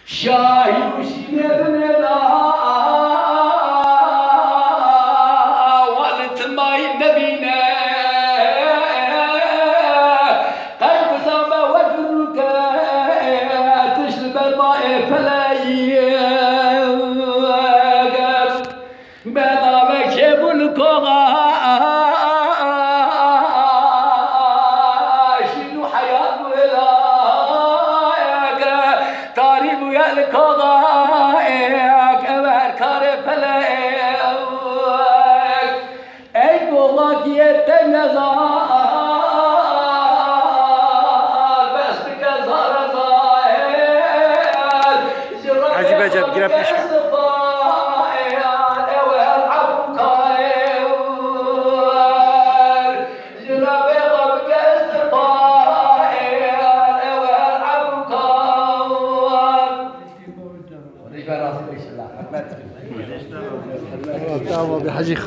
شاهی وشی ندا وقت مای نبینه قلب زما ودرك تشرب الماء فلايه بنامك بالكوغا شنو حياة ولاك طارب يا الكوغا كبر كار فلاك اي كوغاك يتنزار بس بك زار زار عجيب عجب قرب مشكل براسي الله بحجيخ